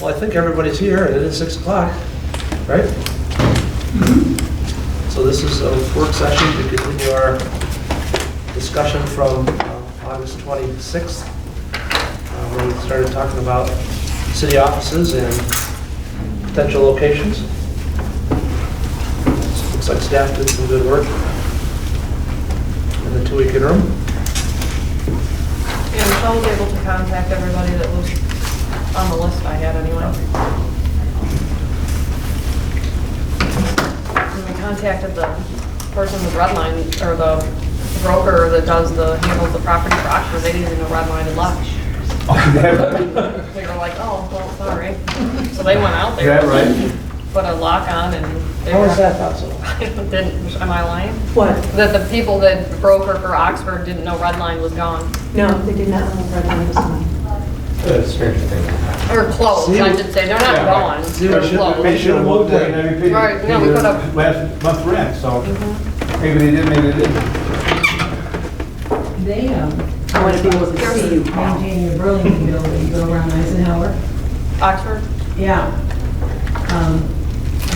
Well, I think everybody's here, and it is 6 o'clock, right? So this is a work session to continue our discussion from August 26th, when we started talking about city offices and potential locations. Looks like staff did some good work in the 2-week interim. Yeah, Michelle was able to contact everybody that was on the list I had anyway. And we contacted the person with Redline, or the broker that handles the property for Oxford. They didn't even know Redline had left. They were like, oh, well, sorry. So they went out there. Yeah, right. Put a lock on and they How were. is that possible? Am I lying? What? That the people that broker for Oxford didn't know Redline was gone. No, they did not know Redline was gone. Stranger thing. Or closed, See, I should say. They're not yeah, gone. See, They're we should- closed. They should have moved it. Right, no, we could've- Last month's rent, so maybe they did, maybe they didn't. They, I want to be able to see you. maintain your Burlington building, you go around Eisenhower. Oxford? Yeah. I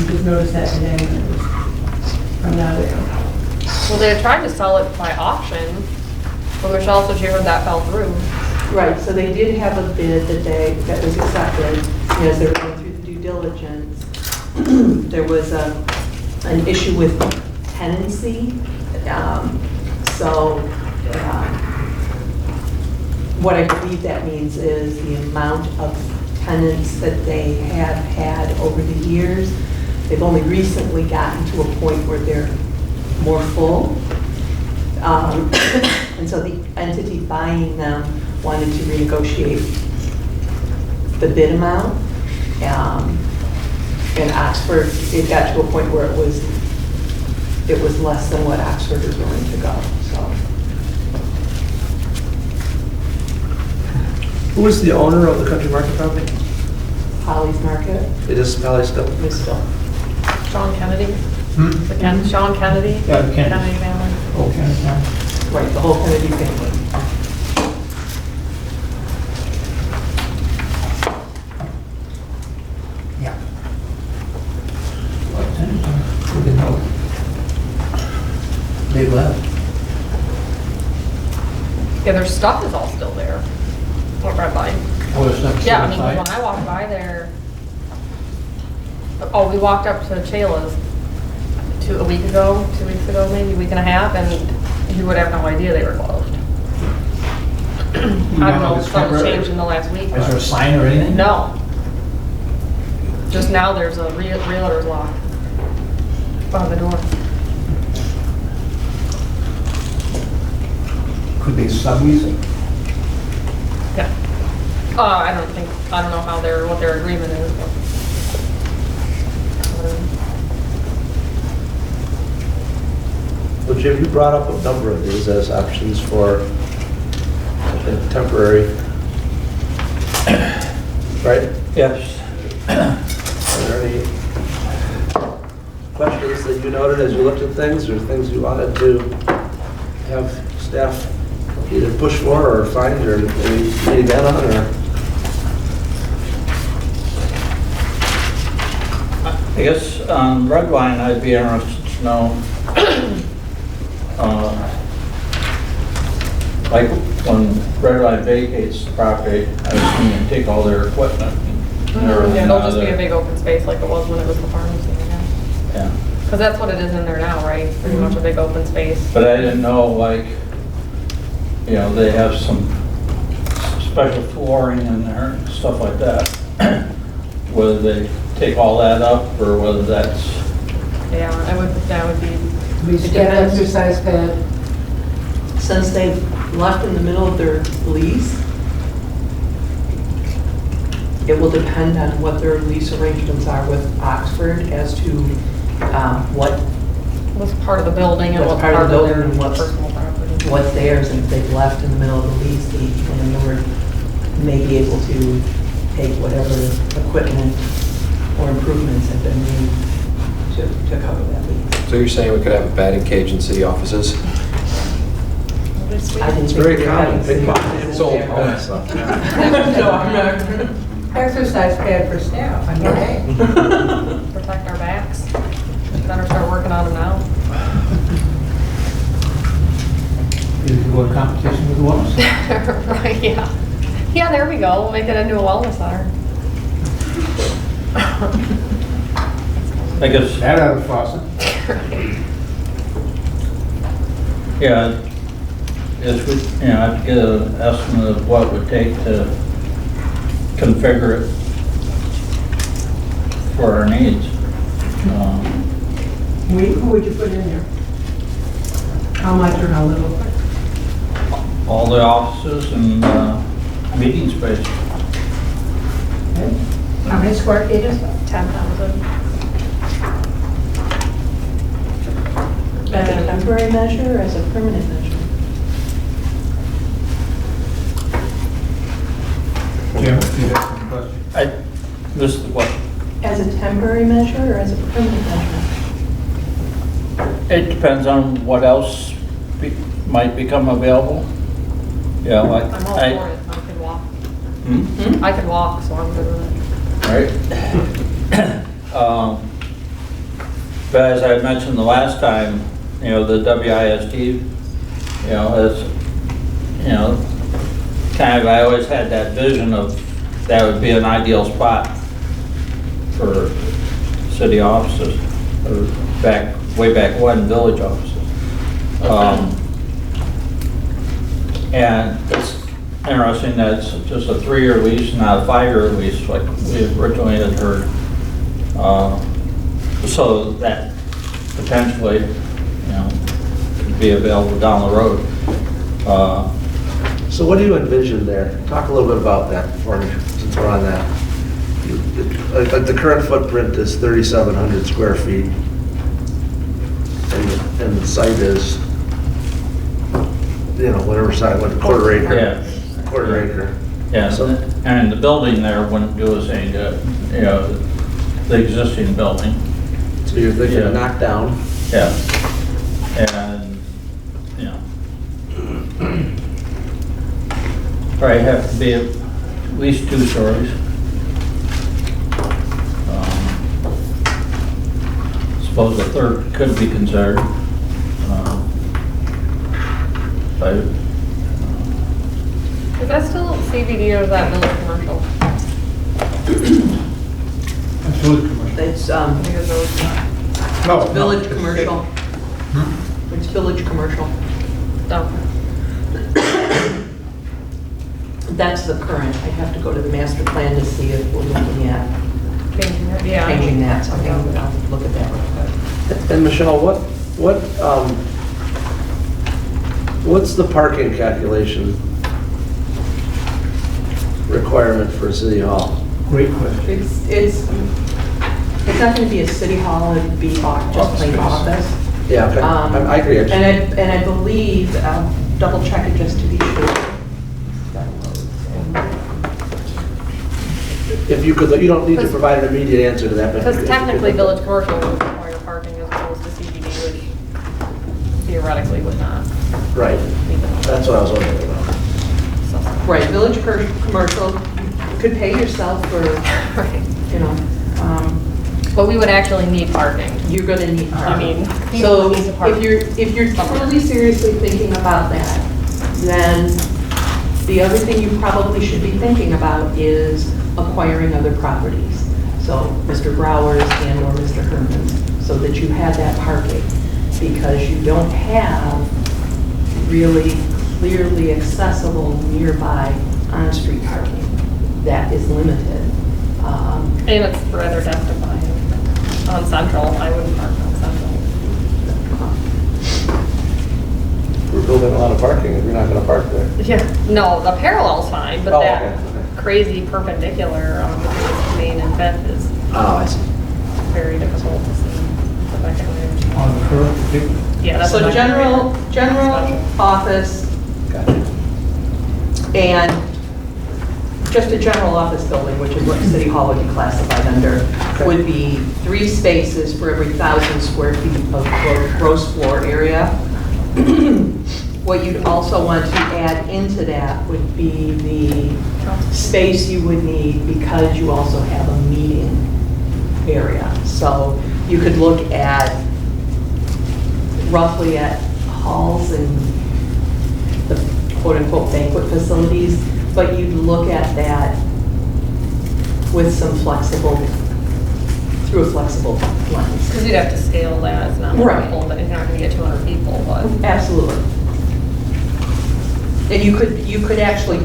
just noticed that today when it was coming out of there. Well, they had tried to sell it by auction, but Michelle said she heard that fell through. Right, so they did have a bid that was accepted, as they were going through the due diligence. There was an issue with tenancy. What I believe that means is the amount of tenants that they have had over the years. They've only recently gotten to a point where they're more full. And so the entity buying them wanted to renegotiate the bid amount. And Oxford, it got to a point where it was less than what Oxford was willing to go, so. Who is the owner of the Country Market property? Holly's Market It is Pally still. is still. Sean Kennedy? Hmm? Sean Kennedy? Yeah, the Kennedy. Kennedy family. Okay, yeah. Right, the whole Kennedy family. Yeah. We can know. They left. Yeah, their stuff is all still there. Went right by. Oh, it's not Yeah, I mean, outside? when I walked by there, oh, we walked up to Shayla's a week ago, 2 weeks ago, maybe a week and a half, and you would have no idea they were closed. I don't know if something changed in the last week. Is there a but- sign or anything? No. Just now there's a realtor's lock on the door. Could they sublease it? Yeah. I don't know how what their agreement is, but. Well, Jim, you brought up a number of these as options for a temporary, right? Yes. Are there any questions that you noted as you looked at things, or things you wanted to have staff either push for or find or maybe meet again on, or? I guess on Redline, I'd be interested to know, like when Redline vacates the property, I assume they take all their equipment and everything Yeah, it'll out of just be a there. big open space like it was when it was the pharmacy, yeah. Yeah, Because that's what it is in there now, right? Pretty much a big open space. but I didn't know, like, you know, they have some special flooring in there, and stuff like that. Whether they take all that up or whether that's, Yeah, that would be. We should get an exercise pad. Since they've left in the middle of their lease, it will depend on what their lease arrangements are with Oxford as to what What's part of the building and What's what's part of the their building and what's- personal property. what's theirs, and if they've left in the middle of the lease, the landlord may be able to take whatever equipment or improvements have been made to cover that lease. So you're saying we could have a batting cage in city offices? I didn't It's think very we were common, having big city box. offices It's old there. home stuff. No, I'm not. Exercise pad for staff, I know. Protect our backs. Better start working on them now. You can go in competition with the wellness. Right, yeah. Yeah, there we go. We'll make it into a wellness center. I guess, That out of faucet. yeah, if we, you know, I'd get an estimate of what it would take to configure it for our needs. Who would you put in there? How much or how little? All the offices and meeting space. Okay. How many square feet is that? 10,000. As a temporary measure or as a permanent measure? Jim, you have some question? I missed the question. As a temporary measure or as a permanent measure? It depends on what else might become available. Yeah, like, I'm all for it. I can walk. Hmm? I can walk, so I'm good with it. Right. But as I mentioned the last time, you know, the WISD, you know, is, you know, kind of, I always had that vision of that would be an ideal spot for city offices, or way back when, village offices. And it's interesting that it's just a 3-year lease, not a 5-year lease, like we originally had heard. So that potentially, you know, could be available down the road. So what do you envision there? Talk a little bit about that for me, since we're on that. The current footprint is 3,700 square feet. And the site is, you know, whatever side, what, quarter acre? Yeah. Quarter acre. Yeah, So- and the building there wouldn't do us any good, you know, the existing building. So you're thinking Yeah. of knock down? Yeah. And, you know, probably have to be at least 2 stories. Suppose a third could be considered. But, Is that still CBD or is that village commercial? That's really commercial. It's I think it's village. No. village commercial. It's village commercial. Oh. That's the current. I have to go to the master plan to see if we're looking at Yeah. changing that. So I'll look at that real quick. And Michelle, what's the parking calculation requirement for City Hall? Great question. It's not going to be a city hall, it'd be just plain office. Yeah, okay. I agree, actually. And I believe, I'll double check it just to be sure. If you could, you don't need to provide an immediate answer to that. but- Because technically, village commercial would require parking as opposed to CBD, which theoretically would not. Right, Even though- that's what I was wondering about. So- Right, village commercial, you could pay yourself for, Right. you know, But we would actually need parking. you're going to need I parking. mean, people So need to park. if you're truly seriously thinking about that, then the other thing you probably should be thinking about is acquiring other properties. So Mr. Brower's and or Mr. Herman's, so that you have that parking. Because you don't have really clearly accessible nearby on-street parking. That is limited. And it's rather justifying. On Central, I wouldn't park on Central. We're building a lot of parking if you're not gonna park there. Yeah, no, the parallel's fine, but Oh, that okay. crazy perpendicular on Main and Fifth is Oh, I see. very difficult to see. The back of it. On the curve, Yeah, that's. So what I'm- general office Gotcha. and just a general office building, which is what City Hall would be classified under, would be 3 spaces for every 1,000 square feet of gross floor area. What you'd also want to add into that would be the space you would need because you also have a meeting area. So you could look at roughly at halls and the quote-unquote banquet facilities, but you'd look at that with some flexible, through a flexible lens. Because you'd have to scale that, it's not Right. full, but you're not gonna get 200 people, but. Absolutely. And you could actually,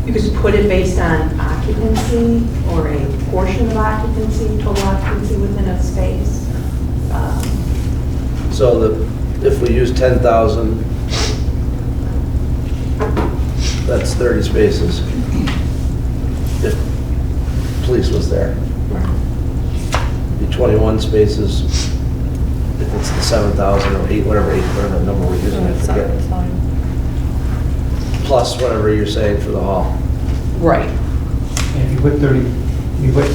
you could put it based on occupancy or a portion of occupancy, total occupancy within a space. So if we use 10,000, that's 30 spaces. If police was there. Be 21 spaces if it's the 7,000 or 8, whatever number we're using, I forget. It's fine. Plus whatever you're saying for the hall. Right. And if you put 30, you put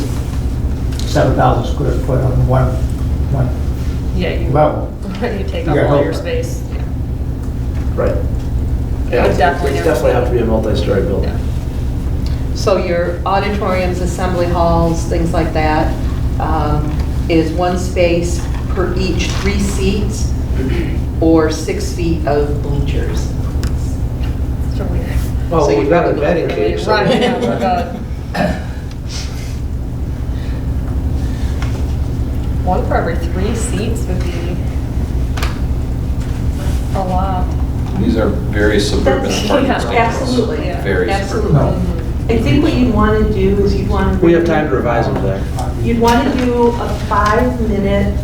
7,000 square foot on one Yeah, you, level. you take You up got all help. your space. Yeah. Right. Yeah, Would it definitely definitely have to be a multi-story building. Yeah. So your auditoriums, assembly halls, things like that, is one space per each 3 seats or 6 feet of bleachers. It's so weird. Oh, So we've you've got got a batting cage. so- Right, yeah, we're good. One for every 3 seats would be a lot. These are very suburban That's- apartments. yeah, absolutely. Yeah. Very Absolutely. suburban. I think what you'd want to do is you'd want to. We have time to revise them, Zach. You'd want to do a 5-minute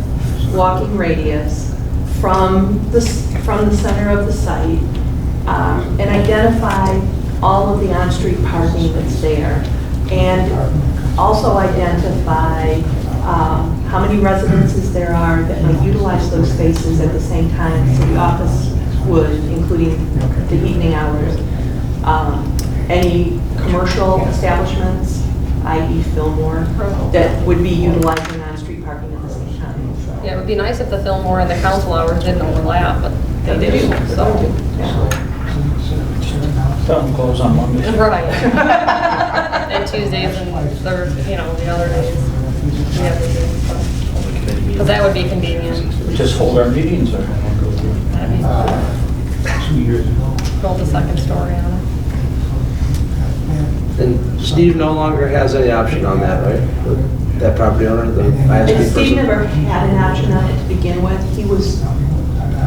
walking radius from the center of the site and identify all of the on-street parking that's there. And also identify how many residences there are that might utilize those spaces at the same time as the office would, including the evening hours. Any commercial establishments, i.e. Fillmore, that would be utilizing on-street parking at the same time. Yeah, it would be nice if the Fillmore and the council hours didn't overlap, but they do, so. Something close on Monday. Right. And Tuesdays and third, the other days. Because that would be convenient. We just hold our meetings there. That'd be- 2 years ago. Build a second story on it. And Steve no longer has any option on that, right? That property owner, the And ISP Steve person? never had an option on it to begin with. He was,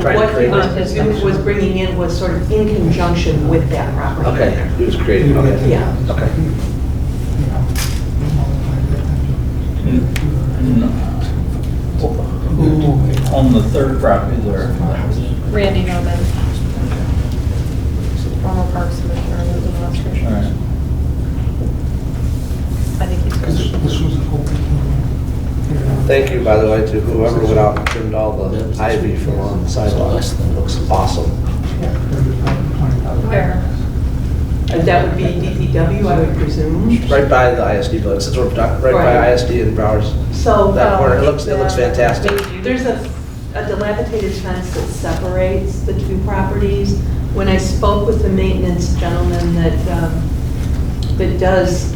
Trying to what he create was bringing in was sort of in conjunction with that property. Okay, he was creating, okay. Yeah. Okay. Who owned the third property there? Randy Norman. Former Parks Commissioner, lives in West All Virginia. right. I think he's good. This was an open. Thank you, by the way, to whoever went out and trimmed all the ivy from on the sidewalk. Looks awesome. Where? That would be DPW, I would presume. Right by the ISD building, since we're right by Right. ISD and Browers. So. That corner, it looks fantastic. There's a dilapidated fence that separates the two properties. When I spoke with the maintenance gentleman that does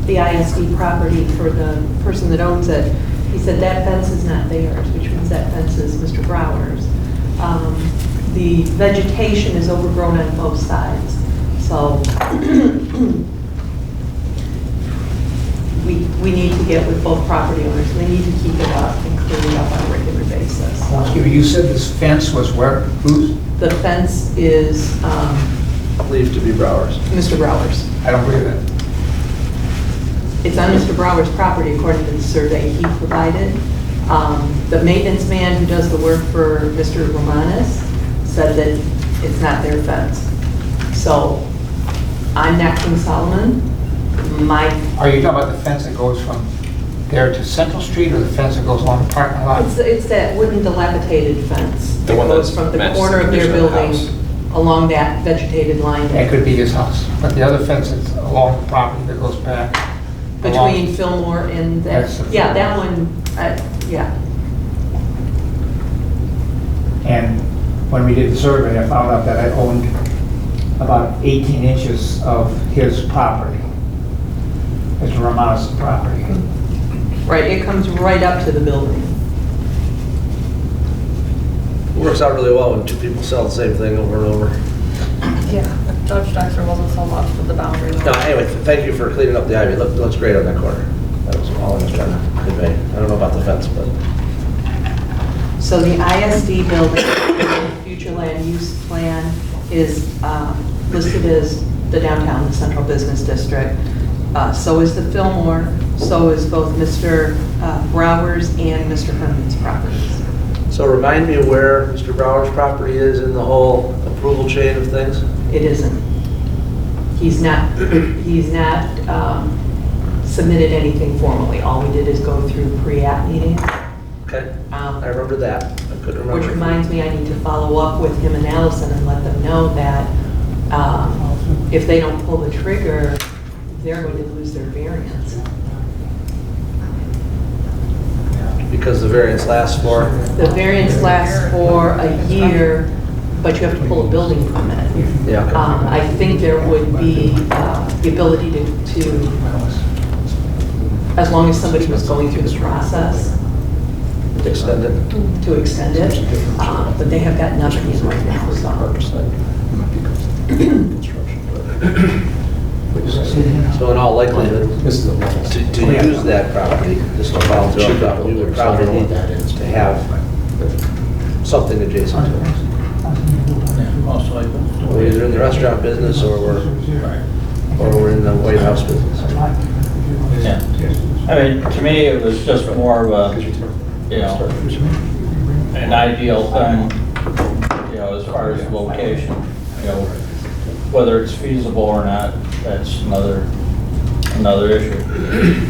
the ISD property for the person that owns it, he said that fence is not theirs, which means that fence is Mr. Brower's. The vegetation is overgrown on both sides, so we need to get with both property owners. We need to keep it up and clean it up on a regular basis. You said this fence was where? Whose? The fence is Believed to be Browers. Mr. Brower's. I don't believe that. It's on Mr. Brower's property according to the survey he provided. The maintenance man who does the work for Mr. Romanis said that it's not their fence. So I'm not King Solomon. Are you talking about the fence that goes from there to Central Street or the fence that goes along the parking lot? It's that wooden dilapidated fence. The one that goes that's from the matched corner the of their condition of the building house. along that vegetated line That could be his house, but the other fence is along the property that goes back. between along- Fillmore and that. That's the- Yeah, that one, yeah. And when we did the survey, I found out that I owned about 18 inches of his property, his Romanos property. Right, it comes right up to the building. It works out really well when two people sell the same thing over and over. Yeah, Judge Dexter wasn't so much with the boundary line. No, anyway, thank you for cleaning up the ivy. It looks great on that corner. That was all I was trying to convey. I don't know about the fence, but So the ISD building, future land use plan is listed as the downtown, the central business district. So is the Fillmore, so is both Mr. Brower's and Mr. Herman's properties. so remind me where Mr. Brower's property is in the whole approval chain of things? It isn't. He's not submitted anything formally. All we did is go through pre-app meeting. Okay, I remember that. I couldn't remember. Which reminds me, I need to follow up with him and Allison and let them know that if they don't pull the trigger, they're going to lose their variance. Because the variance lasts for, The variance lasts for a year, but you have to pull a building permit. yeah, okay. I think there would be the ability to, as long as somebody was going through the process, Extend it. to extend it, but they have got nothing in right now, so. So in all likelihood, to use that property, just to follow through, we would probably need to have something adjacent to it. Yeah, most likely. We're either in the restaurant business or we're in the White House business. Yeah. I mean, to me, it was just more of a, you know, an ideal thing, you know, as far as location, you know, whether it's feasible or not, that's another issue.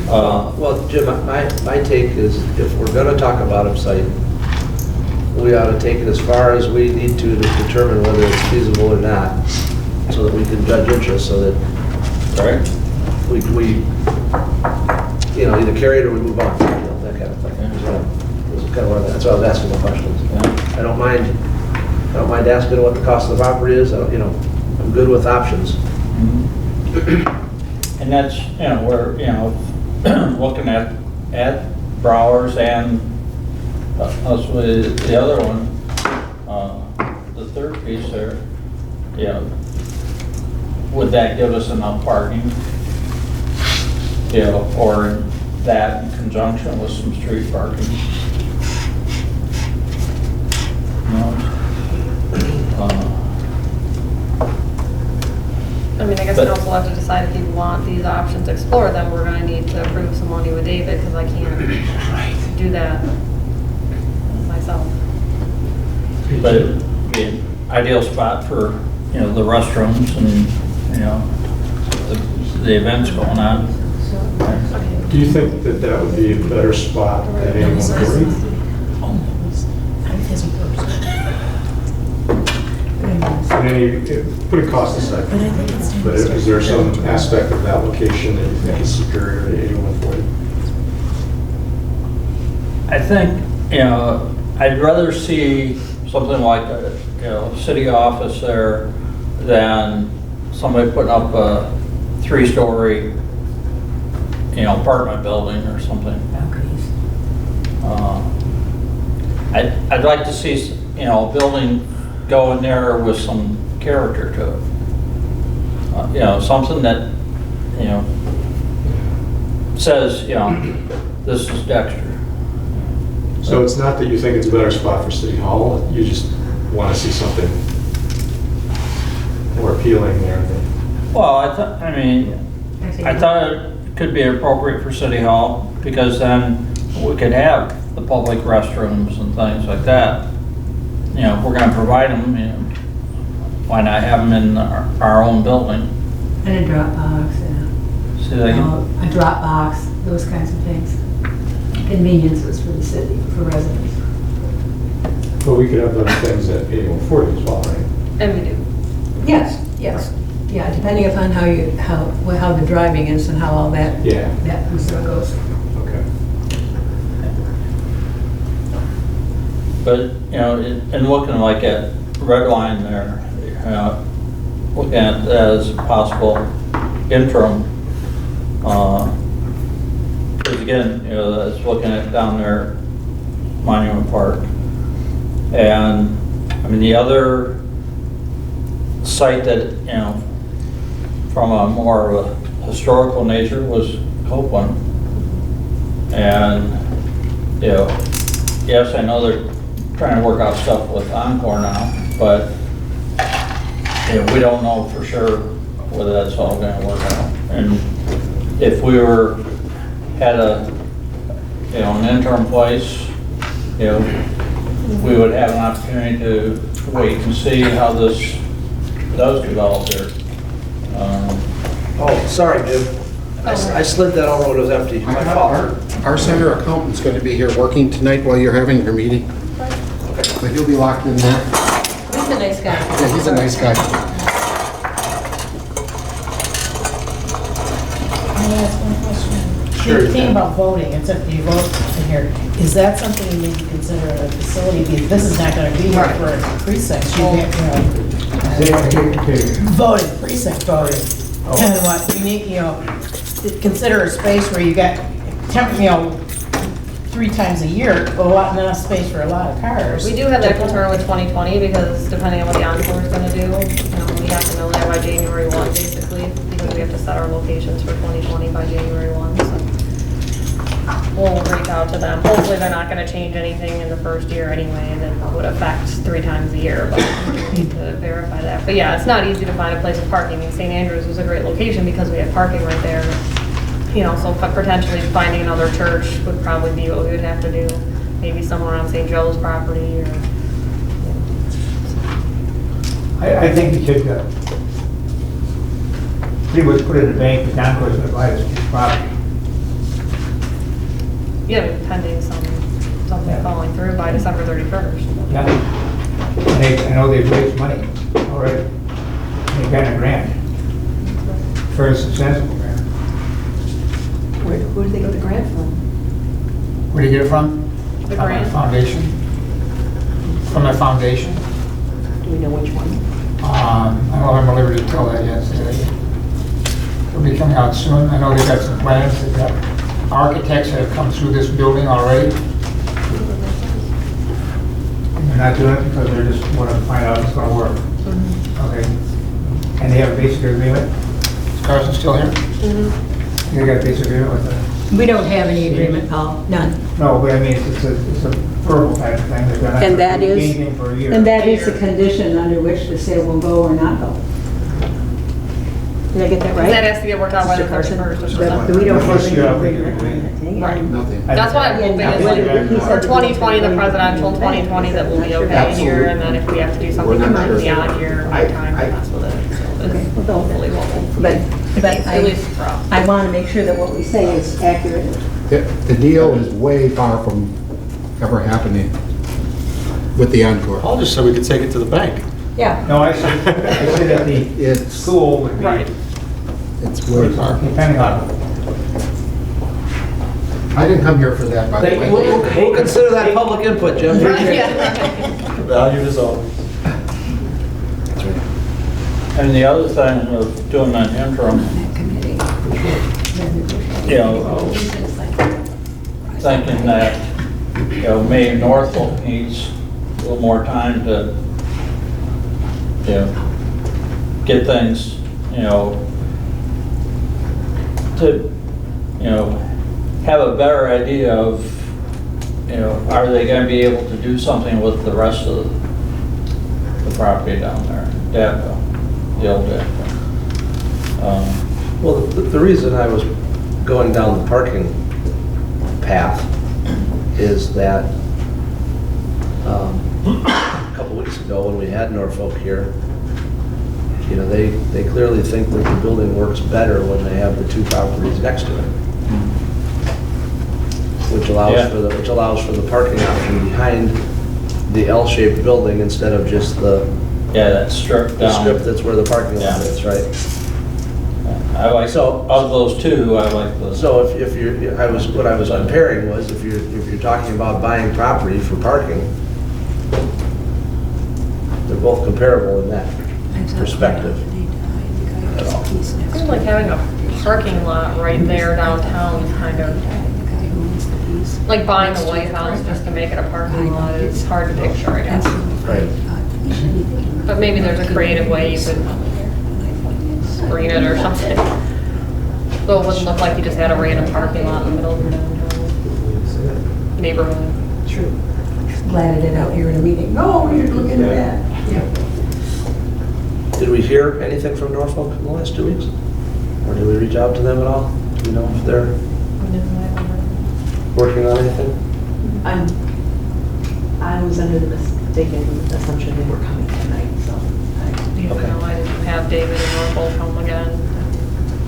Well, Jim, my take is if we're going to talk about a site, we ought to take it as far as we need to determine whether it's feasible or not, so that we can judge interest, so that Right? we you know, either carry it or we move on, you know, that kind of thing. That's why I was asking the questions. Yeah. I don't mind asking what the cost of the property is. You know, I'm good with options. And that's, you know, we're, you know, looking at Browers and us with the other one, the third piece there, you know, would that give us enough parking? You know, or that in conjunction with some street parking? I mean, I guess But- council will have to decide if you want these options explored, then we're gonna need to approve some money with David, because I can't do that myself. But it'd be an ideal spot for, you know, the restrooms and, you know, the events going on. Do you think that that would be a better spot than 8140? Putting cost aside, but is there some aspect of that location that you think is superior to 8140? I think, you know, I'd rather see something like a, you know, city office there than somebody putting up a 3-story, you know, apartment building or something. I'd like to see, you know, a building go in there with some character to it. You know, something that, you know, says, you know, this is Dexter. So it's not that you think it's a better spot for City Hall, you just want to see something more appealing there? Well, I thought it could be appropriate for City Hall, because then we could have the public restrooms and things like that. You know, if we're gonna provide them, you know, why not have them in our own building? And a Dropbox, yeah. See, they can, A Dropbox, those kinds of things. Conveniences for the city, for residents. But we could have those things at 8140 as well, right? And we do. Yes, yes. Yeah, depending upon how the driving is and how all that Yeah, sort of goes. okay. but, you know, and looking like at red line there, looking at that as a possible interim. Because again, that's looking at down there, Monument Park. And, I mean, the other site that, from a more of a historical nature was Copeland. And, yes, I know they're trying to work out stuff with Encore now, but we don't know for sure whether that's all gonna work out. And if we had an interim place, we would have an opportunity to wait and see how this does develop here. Oh, sorry, Jim. I slid that over when it was empty. My fault. Our center accountant's going to be here working tonight while you're having your meeting. But he'll be locked in there. He's a nice guy. Yeah, he's a nice guy. Can I ask one question? Sure, you The thing can. about voting, it's if you vote in here, is that something you need to consider at a facility? Because this is not gonna be here Right. for precincts, you get, Okay. voting, precinct voting. And what, you need, consider a space where you got, 3 times a year, a lot, not enough space for a lot of cars. We do have that concern with 2020 because depending on what the Encore is gonna do, we have to know that by January 1, basically, because we have to set our locations for 2020 by January 1, so. We'll reach out to them. Hopefully, they're not gonna change anything in the first year anyway that would affect 3 times a year, but we need to verify that. But yeah, it's not easy to find a place of parking. I mean, St. Andrews was a great location because we had parking right there. So potentially finding another church would probably be what we would have to do. Maybe somewhere on St. Joe's property or. I think you should pretty much put it in the bank, the Concourse going to buy this property. Yeah, pending something falling through by December 31st. Yeah. And I know they've raised money already. They've got a grant, very substantial grant. Who did they get the grant from? Where do you get it from? The From grant? my foundation. From my foundation. Do we know which one? I don't have my liberty to tell that yet. So it'll be coming out soon. I know they've got some plans. They've got architects that have come through this building already. And they're not doing it because they just want to find out if it's going to work. Okay. And they have a basic agreement. Is Carson still here? They got a basic agreement with them. We don't have any agreement, Paul, none. No, but I mean, it's a verbal type of thing. They're not And that gonna do is- anything for a year. And that is the condition under which the sale will go or not go. Did I get that right? That has to get worked out by the Mr. Carson? 31st or But something. we don't have First any year, I think agreement we on agree. anything. Right. Nothing. That's why I'm hoping Yeah, it's for 2020, the presidential, 2020, that will be okay here, and then if we have to do something We're not sure. beyond year, my time to mess with it. So Okay, it's well, don't- hopefully what But at least for us. I want to make sure that what we say is accurate. The deal is way far from ever happening with the Encore. Paul just said we could take it to the bank. Yeah. No, I said that the It's, school would be, Right. it's way far. depending on, I didn't come here for that, by the way. We'll consider that public input, Jim. Valued as always. And the other thing of doing an interim, thinking that, maybe Norfolk needs a little more time to, get things, to, have a better idea of, are they gonna be able to do something with the rest of the property down there, Dabco, the old Dabco. Well, the reason I was going down the parking path is that a couple weeks ago when we had Norfolk here, they clearly think that the building works better when they have the 2 properties next to it, which allows for the parking option behind the L-shaped building instead of just the That strip the down. strip that's where the parking lot Yeah. is, right? I like, So- of those two, I like the. So if you're, what I was comparing was if you're talking about buying property for parking, both comparable in that perspective at all. Seems like having a parking lot right there downtown is kind of, like buying the White House just to make it a parking lot is hard to picture, I guess. Right. But maybe there's a creative way you could screen it or something. So it wouldn't look like you just had a random parking lot in the middle of the downtown neighborhood. True. Glad it out here in a meeting. No, we should look into that. Yeah. Did we hear anything from Norfolk in the last 2 weeks? Or did we reach out to them at all? Do you know if they're working on anything? I was under the mistaken assumption they were coming tonight, so. Okay. No, I didn't have David and Norfolk come again.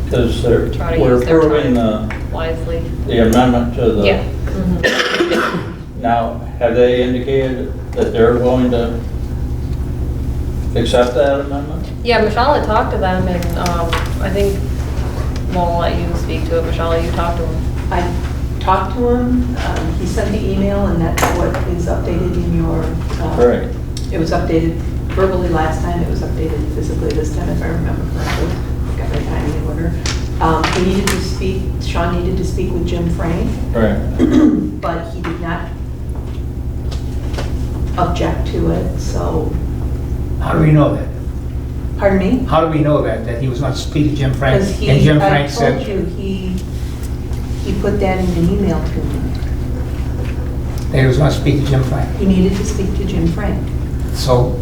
Because Try to we're use their approving time wisely. the amendment to the. Yeah. Now, have they indicated that they're going to accept that amendment? Yeah, Michelle had talked to them and I think, well, I'll let you speak to it. Michelle, you talked to them. I talked to him, he sent the email, and that's what is updated in your. Right. It was updated verbally last time, it was updated physically this time, if I remember correctly. Got my timing in order. He needed to speak, Sean needed to speak with Jim Frank, Right. but he did not object to it, so, How do we know that? pardon me? How do we know that he was going to speak to Jim Frank? Because And Jim I Frank told said you, he put that in an email to me. that he was going to speak to Jim Frank. He needed to speak to Jim Frank. So,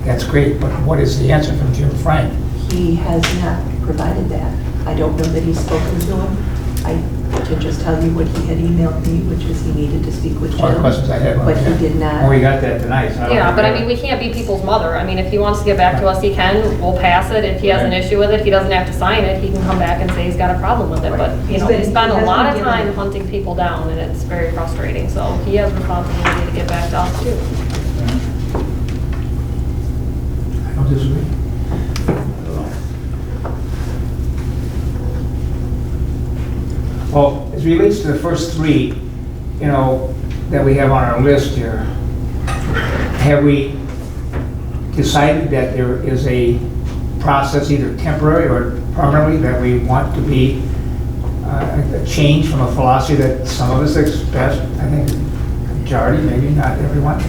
that's great, but what is the answer from Jim Frank? He has not provided that. I don't know that he's spoken to him. I can just tell you what he had emailed me, which is he needed to speak with All the Jim. questions I had. But he did not. Well, we got that tonight. so I don't Yeah, but I think- mean, we can't be people's mother. I mean, if he wants to get back to us, he can. We'll pass it. If he has an issue with it, he doesn't have to sign it. He can come back and say he's got a problem with it. But, you know, we spend a lot of time hunting people down and it's very frustrating. So he has responsibility to get back to us too. I don't disagree. Well, as relates to the first three, you know, that we have on our list here, have we decided that there is a process, either temporary or permanently, that we want to be a change from a philosophy that some of us express, I think, majority, maybe not everyone,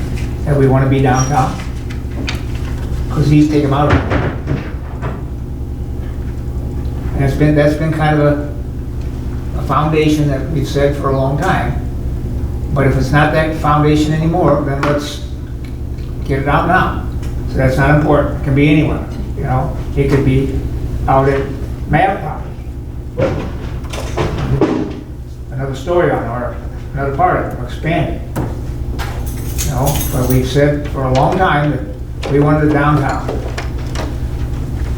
that we want to be downtown? Because these take them out of it. And that's been kind of a foundation that we've said for a long time. But if it's not that foundation anymore, then let's get it out now. So that's not important. It can be anywhere, you know? It could be out at Map property. Another story on, or another part of it, or expand it. You know, but we've said for a long time that we wanted it downtown.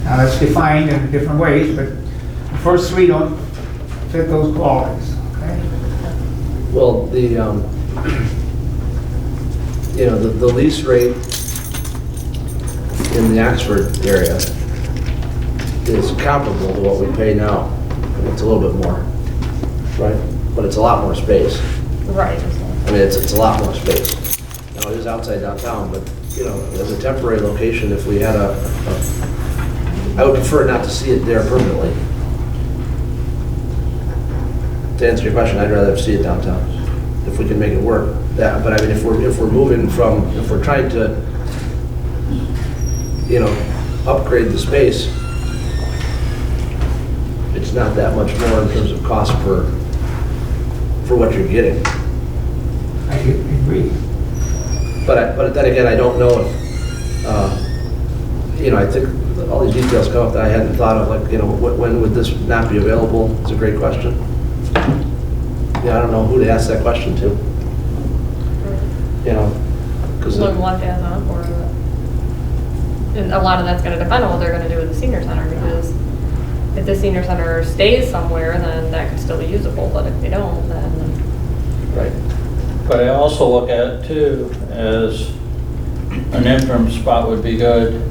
Now that's defined in different ways, but the first three don't fit those qualities, okay? Well, the lease rate in the Oxford area is comparable to what we pay now. It's a little bit more, right? But it's a lot more space. Right. I mean, it's a lot more space. Now, it is outside downtown, but, you know, as a temporary location, if we had I would prefer not to see it there permanently. To answer your question, I'd rather see it downtown, if we can make it work. But I mean, if we're moving from, if we're trying to, you know, upgrade the space, it's not that much more in terms of cost for what you're getting. I agree. But then again, I don't know if, you know, I think all these details come up that I hadn't thought of, like, you know, when would this not be available? It's a great question. Yeah, I don't know who to ask that question to. You know, because When what has on for it. And a lot of that's gonna depend on what they're gonna do with the senior center, because if the senior center stays somewhere, then that could still be usable, but if they don't, then. right. But I also look at it too as an interim spot would be good.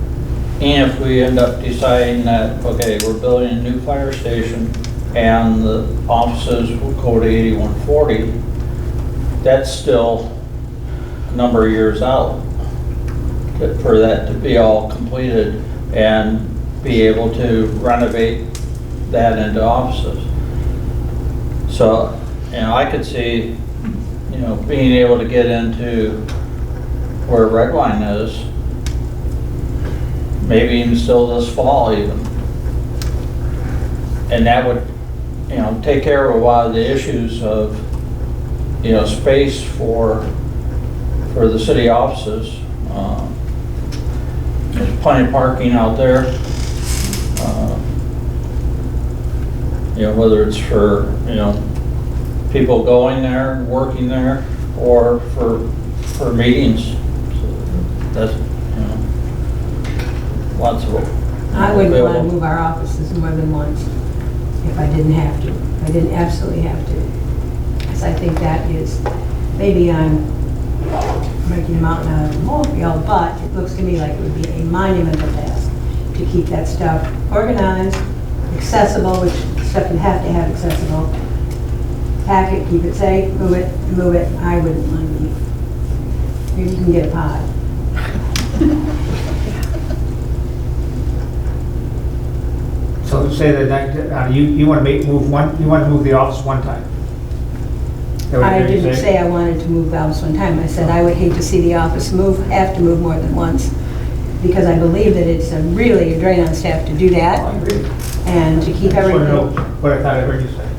And if we end up deciding that, okay, we're building a new fire station and the offices will go to 8140, that's still a number of years out. for that to be all completed and be able to renovate that into offices. So, I could see, being able to get into where Red Line is, maybe even still this fall even. And that would, take care of a lot of the issues of, space for the city offices. There's plenty of parking out there. Whether it's for, people going there, working there, or for meetings. So that's, lots of. I wouldn't want to available. move our offices more than once if I didn't have to. I didn't absolutely have to. Because I think that is, maybe I'm making a mountain out of a molehill, but it looks to me like it would be a monumental task to keep that stuff organized, accessible, which stuff you have to have accessible. Pack it, keep it safe, move it, move it. I wouldn't mind me. Maybe you can get a pod. So say that, you want to move the office one time? Is that what I you're didn't saying? say I wanted to move the office one time. I said I would hate to see the office have to move more than once, because I believe that it's really a drain on staff to do I that agree. and to keep I just want to know everything. what I thought I heard you say.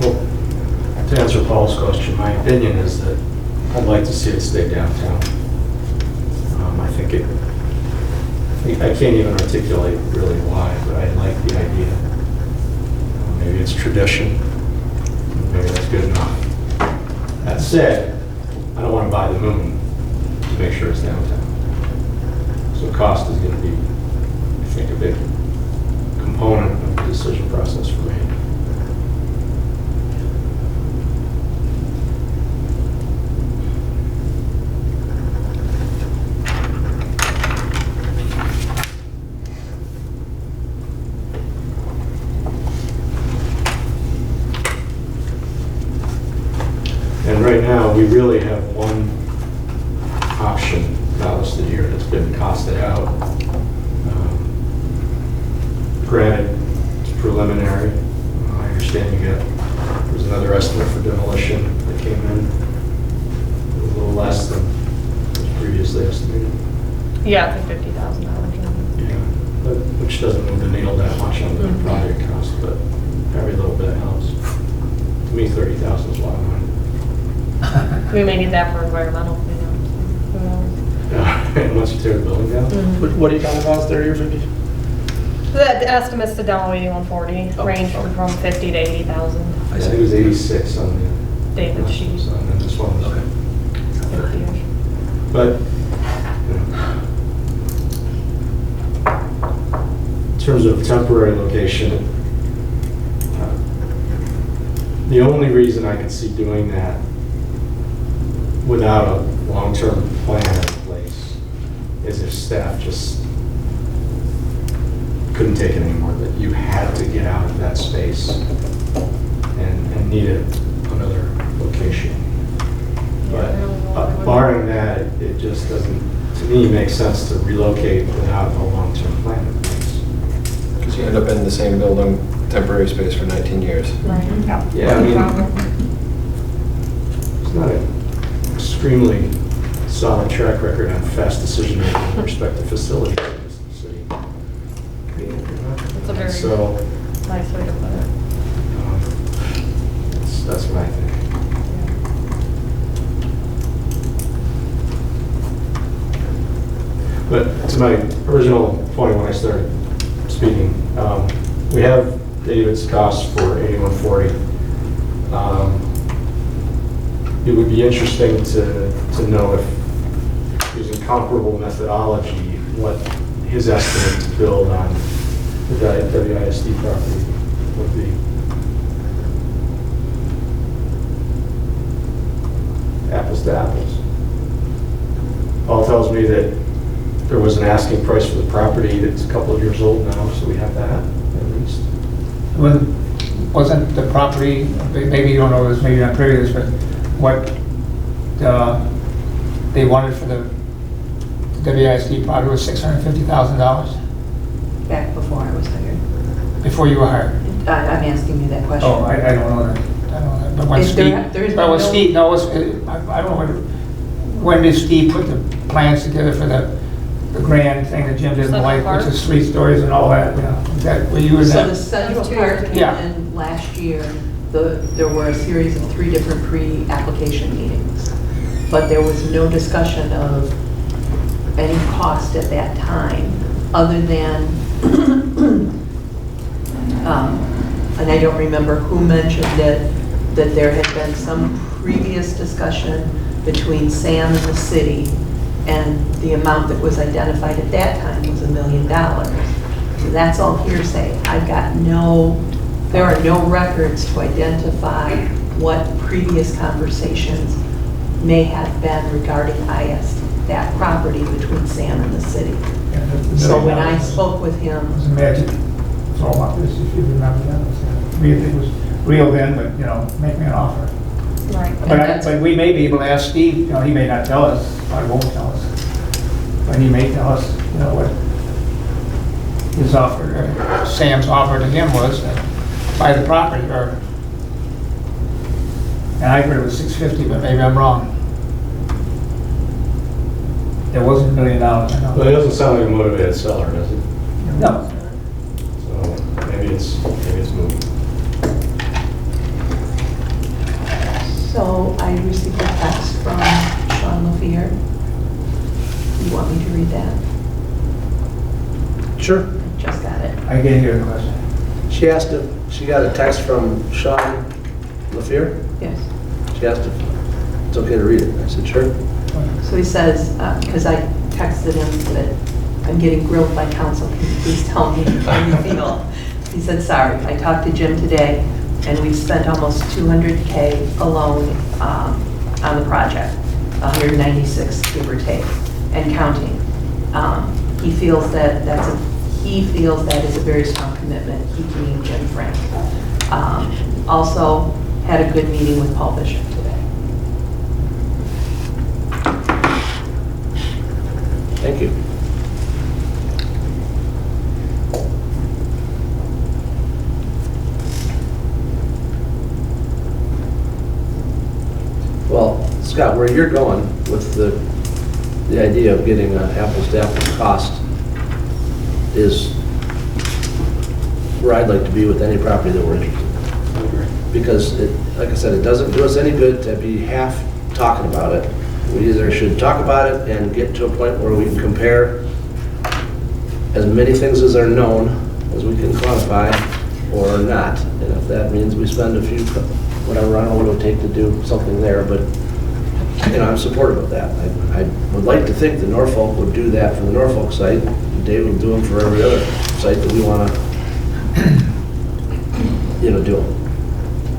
Well, to answer Paul's question, my opinion is that I'd like to see it stay downtown. I can't even articulate really why, but I like the idea. Maybe it's tradition, maybe that's good enough. That said, I don't want to buy the moon to make sure it's downtown. So cost is going to be, I think, a big component of the decision process for me. And right now, we really have one option now listed here that's been costed out. Granted, it's preliminary. I understand there's another estimate for demolition that came in. It was a little less than was previously estimated. Yeah, it's like $50,000. Yeah, which doesn't move the needle that much on the project cost, but every little bit helps. To me, 30,000 is a lot of money. We may need that for environmental, Who knows? And once you tear the building down? What are you talking about, 30 or 50? The estimates to demo 8140 range from 50 to 80,000. I think it was 86 on the. David sheet. And then this one was. 50-ish. But, in terms of temporary location, the only reason I could see doing that without a long-term plan in place is if staff just couldn't take it anymore, that you had to get out of that space and needed another location. But barring that, it just doesn't, to me, make sense to relocate without a long-term plan in place. Because you end up in the same building, temporary space for 19 years. Right. Yeah, I mean, it's not an extremely solid track record on fast decision-making with respect to facilities in this city. It's a very So, nice way to put it. that's what I think. But to my original point when I started speaking, we have David's costs for 8140. It would be interesting to know if using comparable methodology, what his estimate to build on the WISD property would be. Apples to apples. Paul tells me that there was an asking price for the property that's a couple of years old now, so we have that at least. Wasn't the property, maybe you don't know this, maybe not privy to this, but what they wanted for the WISD project was $650,000 Back before I was hired. before you were hired? I'm asking you that question. Oh, I don't know that. I don't know that. But when Is Steve, there is but when no- Steve, no, I don't know, when did Steve put the plans together for the grand thing that Jim didn't Central like, Park? which is 3 stories and all that, you know? That, were you in So the that? Central That's 2 Park years ago. Yeah. and last year, there were a series of 3 different pre-application meetings. But there was no discussion of any cost at that time, other than, and I don't remember who mentioned it, that there had been some previous discussion between Sam and the city, and the amount that was identified at that time was $1 million. So that's all hearsay. I've got there are no records to identify what previous conversations may have been regarding that property between Sam and the city. So when I spoke with him, It was a magic throw up, if you remember that. It was real then, but, you know, make me an offer. Right. But we may be able to ask Steve, you know, he may not tell us, probably won't tell us. But he may tell us, you know, what his offer, Sam's offer to him was to buy the property, or, and I heard it was $650, but maybe I'm wrong. It wasn't $1 million, I know. Well, it doesn't sound like a motivated seller, does it? No. So maybe it's moving. so I received a text from Sean LaFleur. You want me to read that? Sure. Just got it. I can't hear the question. She asked if, she got a text from Sean LaFleur. Yes. She asked if it's okay to read it. I said, sure. So he says, because I texted him that I'm getting grilled by council, can you please tell me how you feel? He said, sorry, I talked to Jim today, and we've spent almost $200K alone on the project, 196 give or take, and counting. He feels that is a very strong commitment, he being Jim Frank. Also, had a good meeting with Paul Bishop today. Thank you. Well, Scott, where you're going with the idea of getting an apples to apples cost is where I'd like to be with any property that we're interested in. Because, like I said, it doesn't do us any good to be half talking about it. We either should talk about it and get to a point where we can compare as many things as are known as we can quantify, or not. And if that means we spend a few, whatever, I don't know what it would take to do something there, but, you know, I'm supportive of that. I would like to think that Norfolk would do that for the Norfolk site. Dave will do them for every other site that we want to, you know, do them.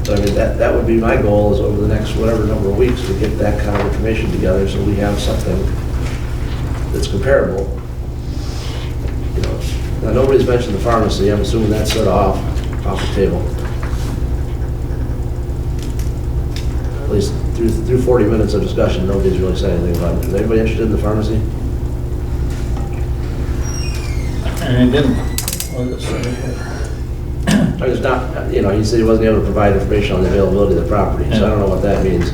So I mean, that would be my goal, is over the next whatever number of weeks to get that kind of information together so we have something that's comparable. You know, now nobody's mentioned the pharmacy. I'm assuming that's sort of off the table. At least through 40 minutes of discussion, nobody's really said anything about it. Is anybody interested in the pharmacy? And it didn't. Well, it's- I mean, it's not, you know, he said he wasn't able to provide information on the availability of the property, so I don't know what that means.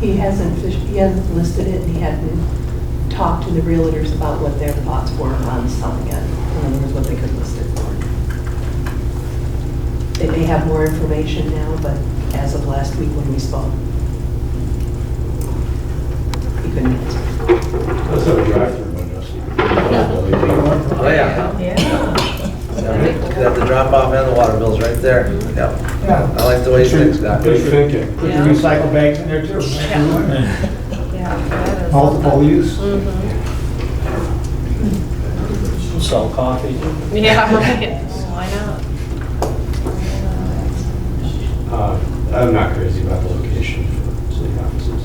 He hasn't listed it, and he hadn't talked to the realtors about what their thoughts were on selling it. In other words, what they could list it for. They may have more information now, but as of last week when we spoke, he couldn't answer. Let's have a drive-through window. So you can Oh, yeah. Yeah. Could have the drop off and the water bills right there. Yeah. Yeah. I like the way you think, Scott. Good thinking. Put your recycle bags in there too. Yeah. that is Multiple use. Sell coffee. something. Yeah, right. Why not? I'm not crazy about the location for city offices.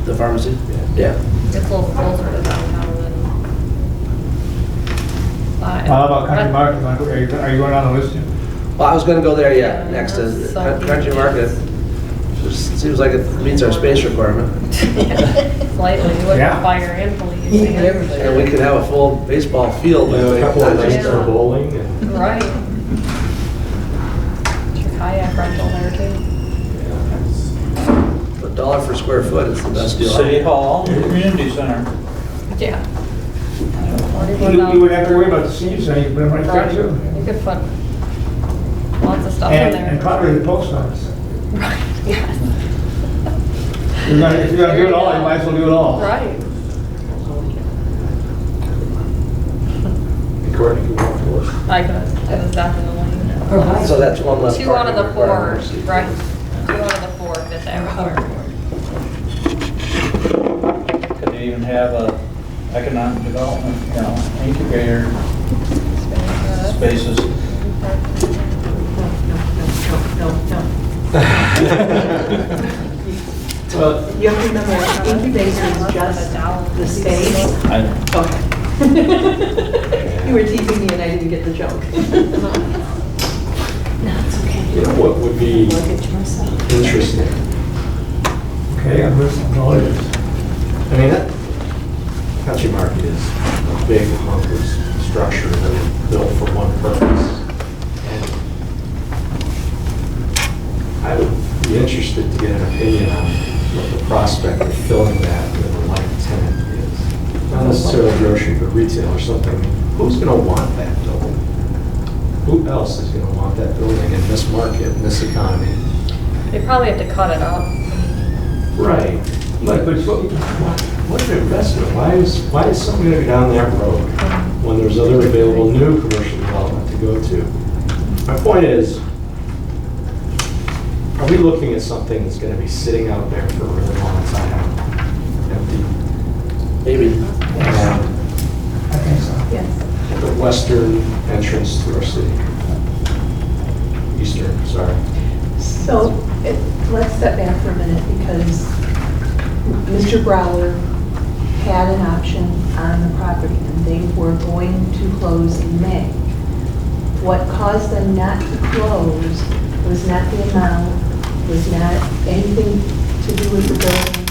The pharmacy? Yeah. Yeah. It's a little closer to downtown than How about Country Market? Are you going on the list here? Well, I was gonna go there, yeah, Yeah, next to that's so Country huge. Market. Just seems like it meets our space requirement. Slightly, with Yeah. fire and police. And we could have a full baseball field. You know, a couple of not nights just, for bowling and. Right. Your kayak rental there too. $1 per square foot is the best deal. City Hall, Community Center. Yeah. You wouldn't have to worry about the senior center, you can put them right there too. You could put lots of stuff in And there. probably the post office. Right, yes. If you're gonna do it all, you might as well do it all. Right. Courtney can walk for us. I could, it was definitely. Or bike. So that's one less. 2 out of the parking 4, requirement. right? 2 out of the 4 fit that requirement. Could you even have a economic development, incubator spaces? No. Well, You have to remember, incubator is just the space. I know. Okay. You were teasing me and I didn't get the joke. you know, what would be interesting? Okay, I'm listening to all of this. I mean, that Country Market is a big hunk of structure that was built for one purpose. And I would be interested to get an opinion on what the prospect of filling that with a light tenant is. Not necessarily grocery, but retail or something. Who's going to want that building? Who else is going to want that building in this market, in this economy? They probably have to cut it up. Right. But what an investment. Why is someone going to go down that road when there's other available new commercial development to go to? My point is, are we looking at something that's going to be sitting out there for a really long time, empty? Maybe. And I think so. Yes. the western entrance to our city. Eastern, sorry. So let's step back for a minute because Mr. Brower had an option on the property and they were going to close in May. What caused them not to close was not the amount, was not anything to do with the building.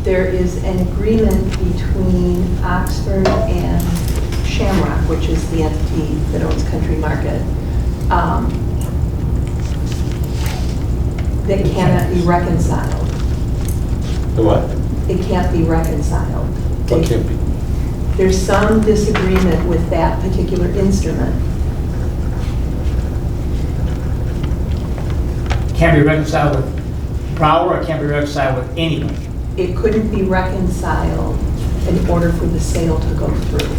There is an agreement between Oxford and Shamrock, which is the entity that owns Country Market, that cannot be reconciled. The what? It can't be reconciled. What can't be? There's some disagreement with that particular instrument. Can't be reconciled with Brower or can't be reconciled with anyone? It couldn't be reconciled in order for the sale to go through.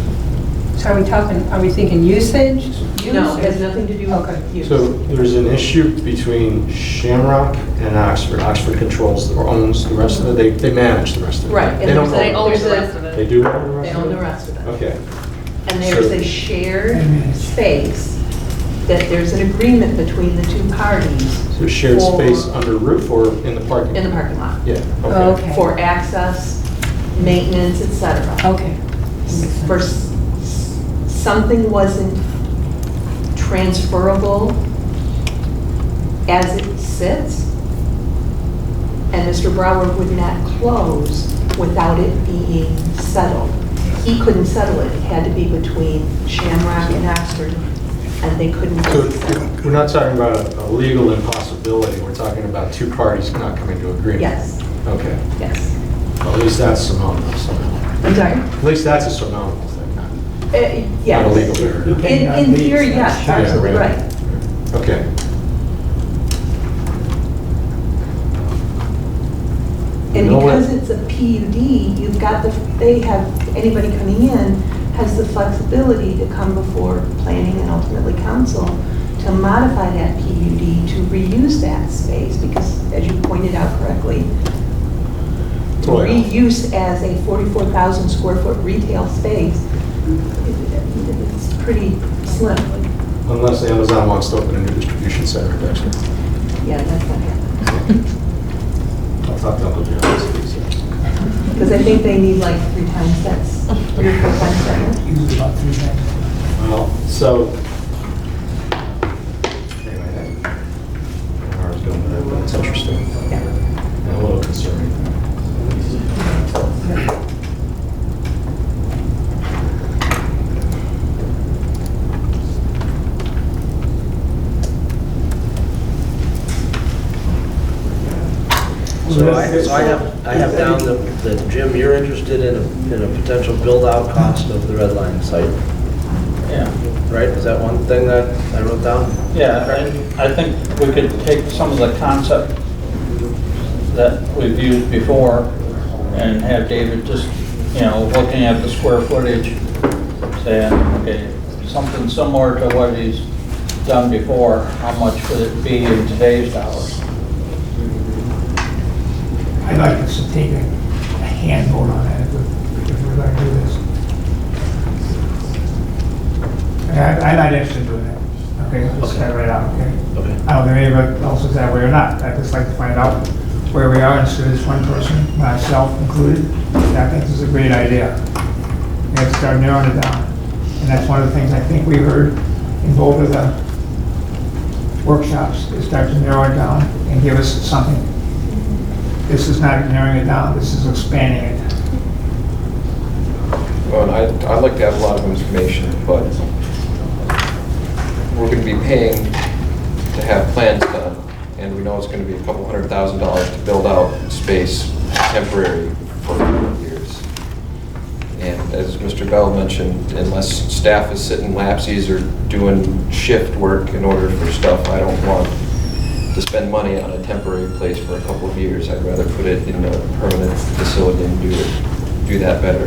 So are we thinking usage? No, it has nothing to do Okay. with use. So there's an issue between Shamrock and Oxford. Oxford controls or owns the rest of it. They manage the rest of it. Right, and They don't They own own it. the rest of They it. do own the rest They of it? own the rest of it. Okay. And there's a shared space that there's an agreement between the two parties So shared For- space under roof or in the parking? in the parking lot Yeah, okay. Okay. for access, maintenance, etc. Okay. For something wasn't transferable as it sits, and Mr. Brower would not close without it being settled. He couldn't settle it. It had to be between Shamrock and Oxford, and they couldn't So settle. we're not talking about a legal impossibility. We're talking about two parties not coming to agreement. Yes, Okay. yes. Well, at least that's surmountable. I'm sorry? At least that's a surmountable thing, Yes. not a legal barrier. In theory, yes, Yeah. absolutely right. Okay. And You know what? because it's a PUD, you've got anybody coming in has the flexibility to come before planning and ultimately council to modify that PUD to reuse that space, because as you pointed out correctly, to Oh, yeah. reuse as a 44,000 square foot retail space, it's pretty slim. Unless Amazon wants to open a new distribution center in Dexter. Yeah, that's not happening. I'll talk to Uncle John. Because I think they need like 3 times that Your comments there? Usually about 3 times. Well, so, anyway, I was doing that, but it's interesting and a little concerning. So I have down that, Jim, you're interested in a potential build-out cost of the Red Line site, Yeah. right? Is that one thing that I wrote down? Yeah, I think we could take some of the concept that we've used before and have David just, looking at the square footage, saying, okay, something similar to what he's done before, how much would it be in today's dollars? I'd like us to take a hand vote on that if we're going to do this. I'm not interested in doing that. Okay, let's Okay. start right out, okay? Okay. I don't know if anybody else is that way or not. I'd just like to find out where we are instead of this one person, myself included. I think this is a great idea. We have to start narrowing it down. And that's one of the things I think we heard in both of the workshops, is start to narrow it down and give us something. This is not narrowing it down, this is expanding it. Well, I'd like to have a lot of information, but we're going to be paying to have plans done, and we know it's going to be a couple $100,000 to build out space temporary for a couple of years. And as Mr. Bell mentioned, unless staff is sitting lapsies or doing shift work in order for stuff, I don't want to spend money on a temporary place for a couple of years. I'd rather put it in a permanent facility and do that better.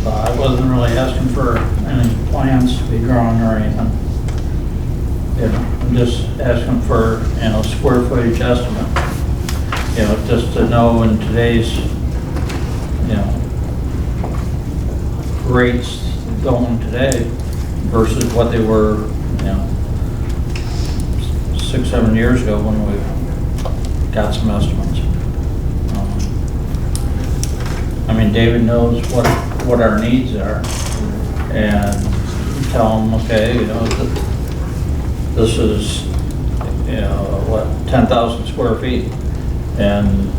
I wasn't really asking for any plans to be drawn or anything. I'm just asking for, square footage estimate. Just to know in today's, rates going today versus what they were, 6, 7 years ago when we got some estimates. David knows what our needs are, and tell him, okay, this is, 10,000 square feet, and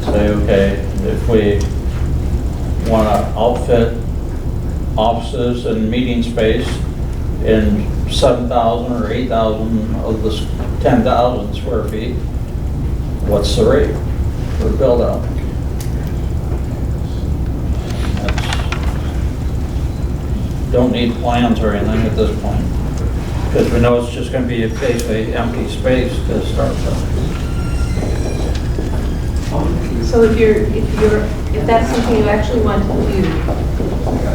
say, okay, if we want to outfit offices and meeting space in 7,000 or 8,000 of this 10,000 square feet, what's the rate for build out? Don't need plans or anything at this point, because we know it's just going to be basically empty space to start with. So if that's something you actually want to do,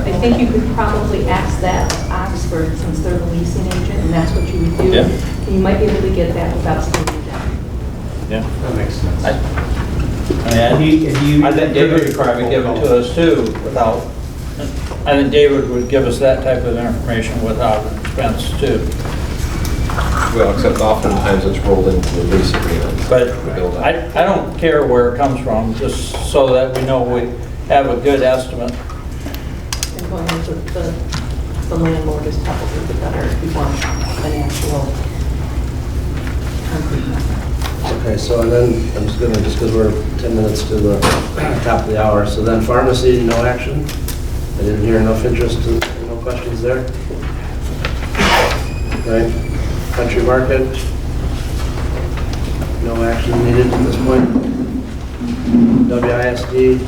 I think you could probably ask that of Oxford, since they're the leasing agent, and that's what you would do. Yeah. And you might be able to get that without spending down. Yeah. That makes sense. I think David would probably give it to us too without, I think David would give us that type of information without expense too. Well, except oftentimes it's rolled into the lease agreement. But the build out. I don't care where it comes from, just so that we know we have a good estimate. And going into the landlord is probably the better if you want an actual concrete number. Okay, so and then I'm just gonna, just because we're 10 minutes to the top of the hour, so then pharmacy, no action? I didn't hear enough interest, no questions there? Right, country market, no action needed at this point? WISD,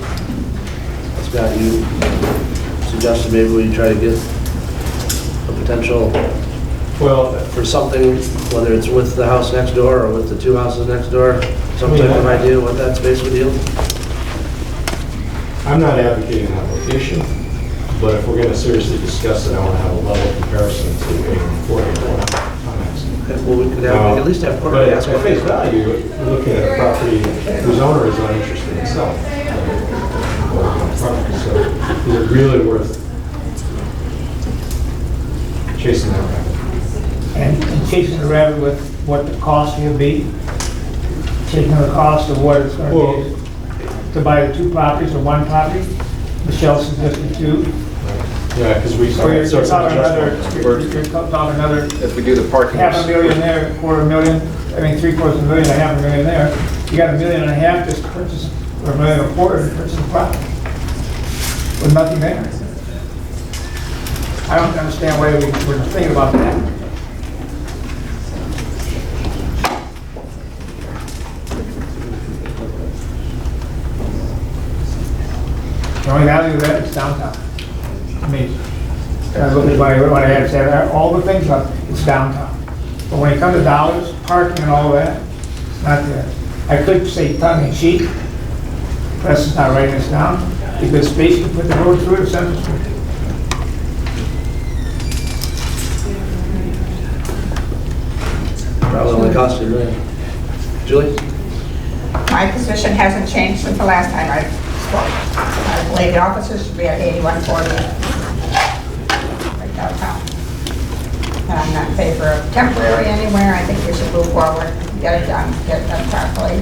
Scott, you suggested maybe we try to get a potential Well, for something, whether it's with the house next door or with the 2 houses next door, some type of idea what that space would yield? I'm not advocating that location, but if we're going to seriously discuss it, I want to have a level comparison to A140. Okay, well, we could have, we could at least have But Courtney at ask face questions. value, we're looking at a property whose owner is not interested in selling. So is it really worth chasing that rabbit. And chasing the rabbit with what the cost will be, taking the cost of what it's gonna be to buy the 2 properties or 1 property. Michelle suggested 2. Yeah, because we. So you're so it's talking another, adjustable. you're talking another If we do the parking. $500,000 there, $250,000, I mean, $750,000, $500,000 there. You got $1.5 million just to purchase, or $1.25 million to purchase the property. With nothing there. I don't understand why we're thinking about that. The only value of that is downtown. I mean, I look at what I had to say, all the things up, it's downtown. But when it comes to dollars, parking and all that, it's not there. I could say tongue in cheek, press is not writing this down, because space to put the road through to Central Street. Probably only cost you $1 million. Julie? My position hasn't changed since the last time I spoke. I believe the officers should be at 8140 right downtown. And I'm not in favor of temporary anywhere. I think we should move forward, get it done properly,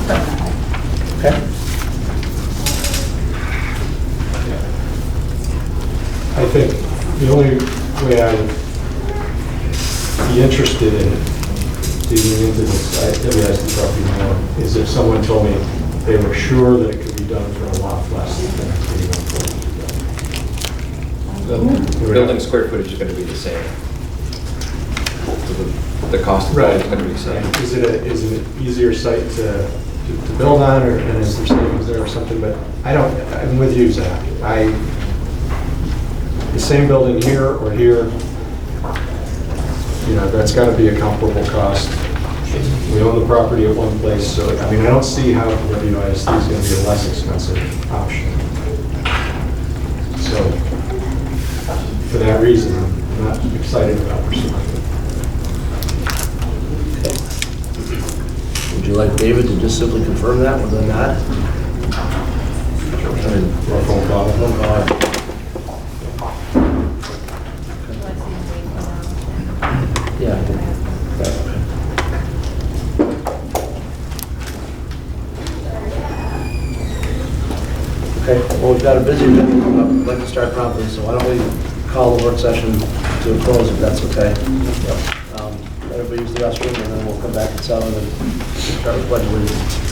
permanently. Okay. I think the only way I would be interested in digging into this, maybe I should probably more, is if someone told me they were sure that it could be done for a lot less than $81,000. The building square footage is going to be the same. So the cost of the building is going to be the same. Is it an easier site to build on, or and is there savings there or something? But I'm with you, Zach. The same building here or here, that's got to be a comparable cost. We own the property at one place, so I don't see how WISD is going to be a less expensive option. So, for that reason, I'm not excited about pursuing it. Would you like David to just simply confirm that with a nod? Or a phone call. Phone call. Yeah. Okay, well, we've got a busy agenda coming up. We'd like to start promptly, so why don't we call the work session to a close if that's okay? Everybody use the restroom, and then we'll come back at 7 and start with pledge allegiance.